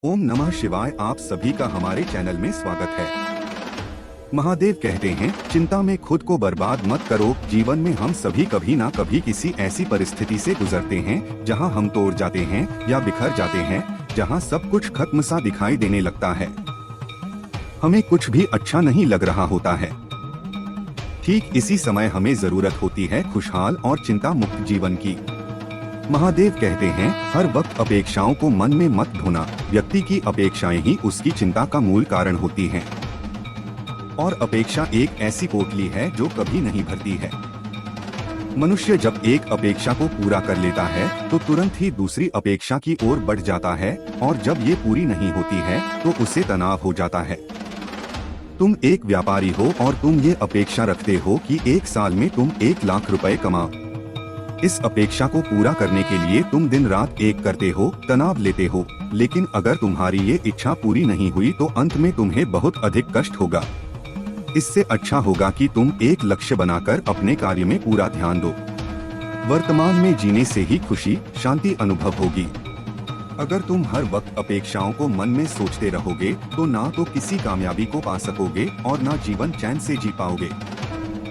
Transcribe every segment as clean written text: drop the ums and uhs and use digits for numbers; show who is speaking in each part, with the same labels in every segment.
Speaker 1: ओम नमः शिवाय। आप सभी का हमारे चैनल में स्वागत है। महादेव कहते हैं, चिंता में खुद को बर्बाद मत करो। जीवन में हम सभी कभी ना कभी किसी ऐसी परिस्थिति से गुजरते हैं जहां हम तोड़ जाते हैं या बिखर जाते हैं, जहां सब कुछ खत्म सा दिखाई देने लगता है। हमें कुछ भी अच्छा नहीं लग रहा होता है। ठीक इसी समय हमें जरूरत होती है खुशहाल और चिंता मुक्त जीवन की। महादेव कहते हैं, हर वक्त अपेक्षाओं को मन में मत ढोना। व्यक्ति की अपेक्षाएं ही उसकी चिंता का मूल कारण होती हैं। और अपेक्षा एक ऐसी पोटली है जो कभी नहीं भरती है। मनुष्य जब एक अपेक्षा को पूरा कर लेता है तो तुरंत ही दूसरी अपेक्षा की ओर बढ़ जाता है, और जब ये पूरी नहीं होती है तो उसे तनाव हो जाता है। तुम एक व्यापारी हो और तुम ये अपेक्षा रखते हो कि एक साल में तुम 1 लाख रुपए कमाओ। इस अपेक्षा को पूरा करने के लिए तुम दिन रात एक करते हो, तनाव लेते हो, लेकिन अगर तुम्हारी ये इच्छा पूरी नहीं हुई तो अंत में तुम्हें बहुत अधिक कष्ट होगा। इससे अच्छा होगा कि तुम एक लक्ष्य बनाकर अपने कार्य में पूरा ध्यान दो। वर्तमान में जीने से ही खुशी, शांति अनुभव होगी। अगर तुम हर वक्त अपेक्षाओं को मन में सोचते रहोगे तो ना तो किसी कामयाबी को पा सकोगे और ना जीवन चैन से जी पाओगे।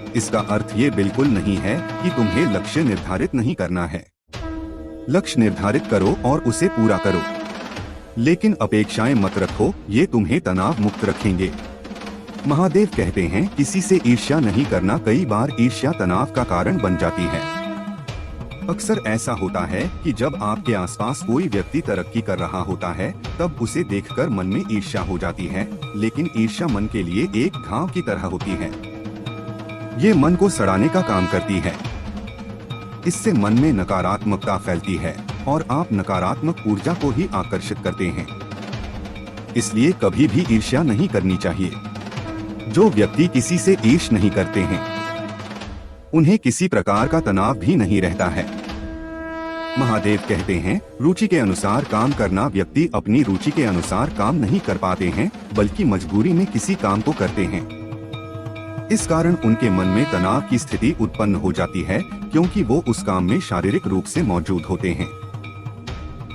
Speaker 1: इसका अर्थ ये बिल्कुल नहीं है कि तुम्हें लक्ष्य निर्धारित नहीं करना है। लक्ष्य निर्धारित करो और उसे पूरा करो, लेकिन अपेक्षाएं मत रखो, ये तुम्हें तनाव मुक्त रखेंगे। महादेव कहते हैं, किसी से ईर्ष्या नहीं करना। कई बार ईर्ष्या तनाव का कारण बन जाती है। अक्सर ऐसा होता है कि जब आपके आसपास कोई व्यक्ति तरक्की कर रहा होता है तब उसे देखकर मन में ईर्ष्या हो जाती है, लेकिन ईर्ष्या मन के लिए एक घाव की तरह होती है। ये मन को सड़ाने का काम करती है। इससे मन में नकारात्मकता फैलती है और आप नकारात्मक ऊर्जा को ही आकर्षित करते हैं। इसलिए कभी भी ईर्ष्या नहीं करनी चाहिए। जो व्यक्ति किसी से ईर्ष्या नहीं करते हैं उन्हें किसी प्रकार का तनाव भी नहीं रहता है। महादेव कहते हैं, रुचि के अनुसार काम करना। व्यक्ति अपनी रुचि के अनुसार काम नहीं कर पाते हैं, बल्कि मजबूरी में किसी काम को करते हैं। इस कारण उनके मन में तनाव की स्थिति उत्पन्न हो जाती है, क्योंकि वो उस काम में शारीरिक रूप से मौजूद होते हैं,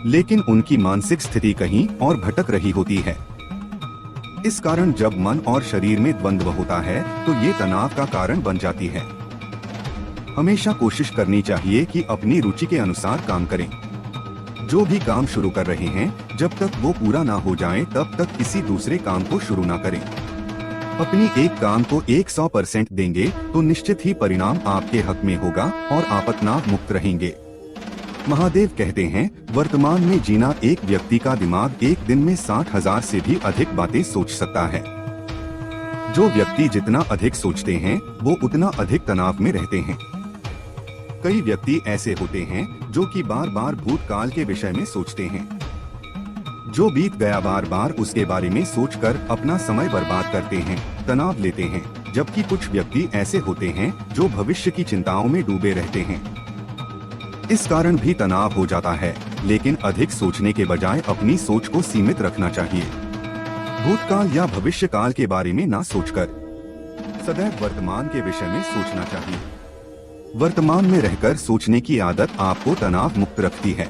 Speaker 1: लेकिन उनकी मानसिक स्थिति कहीं और भटक रही होती है। इस कारण जब मन और शरीर में द्वंद्व होता है तो ये तनाव का कारण बन जाती है। हमेशा कोशिश करनी चाहिए कि अपनी रुचि के अनुसार काम करें। जो भी काम शुरू कर रहे हैं, जब तक वो पूरा ना हो जाए तब तक किसी दूसरे काम को शुरू ना करें। अपनी एक काम को 100% देंगे तो निश्चित ही परिणाम आपके हक में होगा और आप तनाव मुक्त रहेंगे। महादेव कहते हैं, वर्तमान में जीना। एक व्यक्ति का दिमाग एक दिन में 60,000 से भी अधिक बातें सोच सकता है। जो व्यक्ति जितना अधिक सोचते हैं वो उतना अधिक तनाव में रहते हैं। कई व्यक्ति ऐसे होते हैं जो कि बार बार भूतकाल के विषय में सोचते हैं। जो बीत गया बार बार उसके बारे में सोचकर अपना समय बर्बाद करते हैं, तनाव लेते हैं। जबकि कुछ व्यक्ति ऐसे होते हैं जो भविष्य की चिंताओं में डूबे रहते हैं। इस कारण भी तनाव हो जाता है, लेकिन अधिक सोचने के बजाय अपनी सोच को सीमित रखना चाहिए। भूतकाल या भविष्य काल के बारे में ना सोचकर सदैव वर्तमान के विषय में सोचना चाहिए। वर्तमान में रहकर सोचने की आदत आपको तनाव मुक्त रखती है।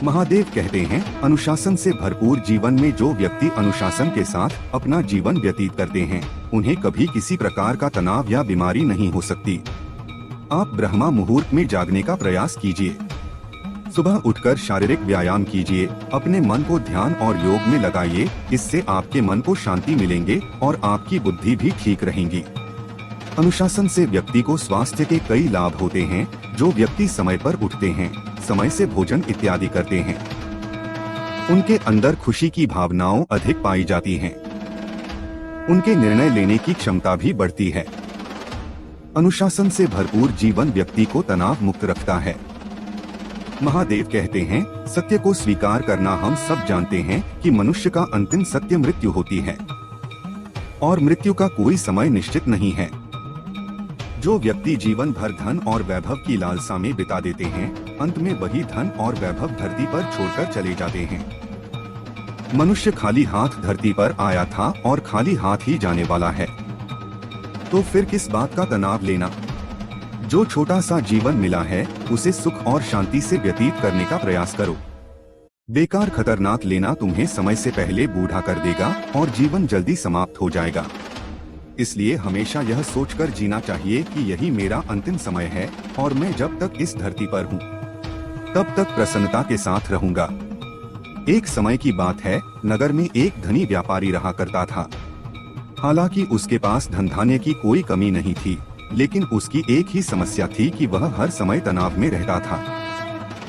Speaker 1: महादेव कहते हैं, अनुशासन से भरपूर जीवन में जो व्यक्ति अनुशासन के साथ अपना जीवन व्यतीत करते हैं उन्हें कभी किसी प्रकार का तनाव या बीमारी नहीं हो सकती। आप ब्रह्मा मुहूर्त में जागने का प्रयास कीजिए। सुबह उठकर शारीरिक व्यायाम कीजिए। अपने मन को ध्यान और योग में लगाइए। इससे आपके मन को शांति मिलेंगे और आपकी बुद्धि भी ठीक रहेगी। अनुशासन से व्यक्ति को स्वास्थ्य के कई लाभ होते हैं। जो व्यक्ति समय पर उठते हैं, समय से भोजन इत्यादि करते हैं, उनके अंदर खुशी की भावनाओं अधिक पाई जाती हैं। उनके निर्णय लेने की क्षमता भी बढ़ती है। अनुशासन से भरपूर जीवन व्यक्ति को तनाव मुक्त रखता है। महादेव कहते हैं, सत्य को स्वीकार करना। हम सब जानते हैं कि मनुष्य का अंतिम सत्य मृत्यु होती है और मृत्यु का कोई समय निश्चित नहीं है। जो व्यक्ति जीवन भर धन और वैभव की लालसा में बिता देते हैं, अंत में वही धन और वैभव धरती पर छोड़कर चले जाते हैं। मनुष्य खाली हाथ धरती पर आया था और खाली हाथ ही जाने वाला है। तो फिर किस बात का तनाव लेना। जो छोटा सा जीवन मिला है उसे सुख और शांति से व्यतीत करने का प्रयास करो। बेकार खतरनाक लेना तुम्हें समय से पहले बूढ़ा कर देगा और जीवन जल्दी समाप्त हो जाएगा। इसलिए हमेशा यह सोचकर जीना चाहिए कि यही मेरा अंतिम समय है और मैं जब तक इस धरती पर हूँ तब तक प्रसन्नता के साथ रहूंगा। एक समय की बात है, नगर में एक धनी व्यापारी रहा करता था। हालांकि उसके पास धन धान्य की कोई कमी नहीं थी, लेकिन उसकी एक ही समस्या थी कि वह हर समय तनाव में रहता था।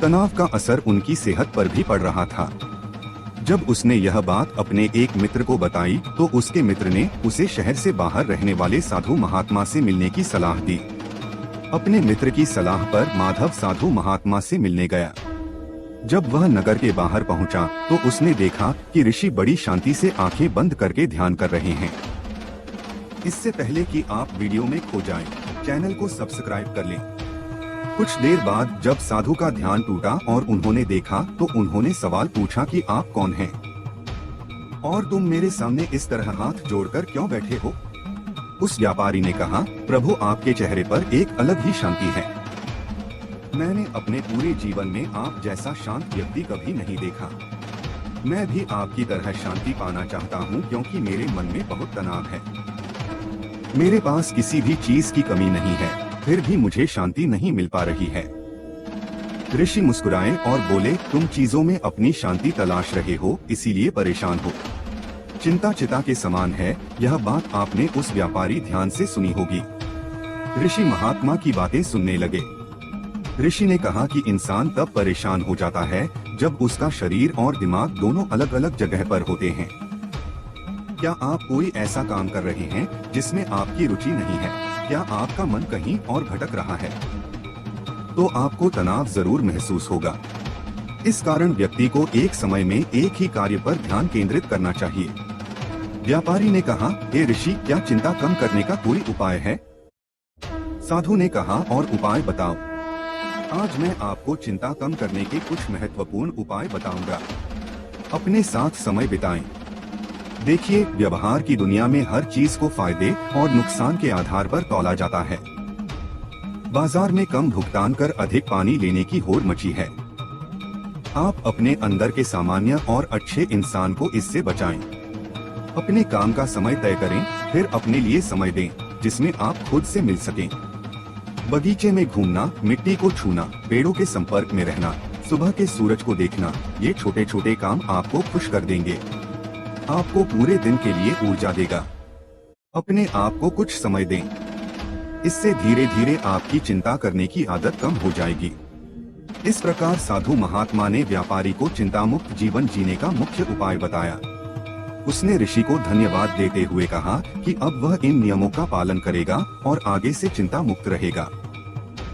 Speaker 1: तनाव का असर उनकी सेहत पर भी पड़ रहा था। जब उसने यह बात अपने एक मित्र को बताई तो उसके मित्र ने उसे शहर से बाहर रहने वाले साधु महात्मा से मिलने की सलाह दी। अपने मित्र की सलाह पर माधव साधु महात्मा से मिलने गया। जब वह नगर के बाहर पहुंचा तो उसने देखा कि ऋषि बड़ी शांति से आंखें बंद करके ध्यान कर रहे हैं। इससे पहले कि आप वीडियो में खो जाएं, चैनल को सब्सक्राइब कर लें। कुछ देर बाद जब साधु का ध्यान टूटा और उन्होंने देखा तो उन्होंने सवाल पूछा कि आप कौन हैं और तुम मेरे सामने इस तरह हाथ जोड़कर क्यों बैठे हो? उस व्यापारी ने कहा, प्रभु आपके चेहरे पर एक अलग ही शांति है। मैंने अपने पूरे जीवन में आप जैसा शांत व्यक्ति कभी नहीं देखा। मैं भी आपकी तरह शांति पाना चाहता हूँ क्योंकि मेरे मन में बहुत तनाव है। मेरे पास किसी भी चीज की कमी नहीं है, फिर भी मुझे शांति नहीं मिल पा रही है। ऋषि मुस्कुराए और बोले, तुम चीजों में अपनी शांति तलाश रहे हो, इसीलिए परेशान हो। चिंता चिता के समान है। यह बात आपने उस व्यापारी ध्यान से सुनी होगी। ऋषि महात्मा की बातें सुनने लगे। ऋषि ने कहा कि इंसान तब परेशान हो जाता है जब उसका शरीर और दिमाग दोनों अलग अलग जगह पर होते हैं। क्या आप कोई ऐसा काम कर रहे हैं जिसमें आपकी रुचि नहीं है? क्या आपका मन कहीं और भटक रहा है? तो आपको तनाव जरूर महसूस होगा। इस कारण व्यक्ति को एक समय में एक ही कार्य पर ध्यान केंद्रित करना चाहिए। व्यापारी ने कहा, हे ऋषि, क्या चिंता कम करने का कोई उपाय है? साधु ने कहा, और उपाय बताओ। आज मैं आपको चिंता कम करने के कुछ महत्वपूर्ण उपाय बताऊंगा। अपने साथ समय बिताएं। देखिए, व्यवहार की दुनिया में हर चीज को फायदे और नुकसान के आधार पर तौला जाता है। बाजार में कम भुगतान कर अधिक पानी लेने की होड़ मची है। आप अपने अंदर के सामान्य और अच्छे इंसान को इससे बचाएं। अपने काम का समय तय करें, फिर अपने लिए समय दें जिसमें आप खुद से मिल सकें। बगीचे में घूमना, मिट्टी को छूना, पेड़ों के संपर्क में रहना, सुबह के सूरज को देखना, ये छोटे छोटे काम आपको खुश कर देंगे। आपको पूरे दिन के लिए ऊर्जा देगा। अपने आप को कुछ समय दें। इससे धीरे धीरे आपकी चिंता करने की आदत कम हो जाएगी। इस प्रकार साधु महात्मा ने व्यापारी को चिंता मुक्त जीवन जीने का मुख्य उपाय बताया। उसने ऋषि को धन्यवाद देते हुए कहा कि अब वह इन नियमों का पालन करेगा और आगे से चिंता मुक्त रहेगा।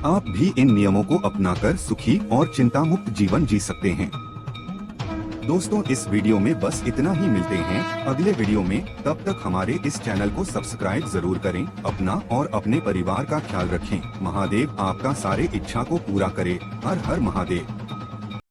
Speaker 1: आप भी इन नियमों को अपनाकर सुखी और चिंता मुक्त जीवन जी सकते हैं। दोस्तों, इस वीडियो में बस इतना ही। मिलते हैं अगले वीडियो में। तब तक हमारे इस चैनल को सब्सक्राइब जरूर करें। अपना और अपने परिवार का ख्याल रखें। महादेव आपका सारे इच्छा को पूरा करे। हर हर महादेव।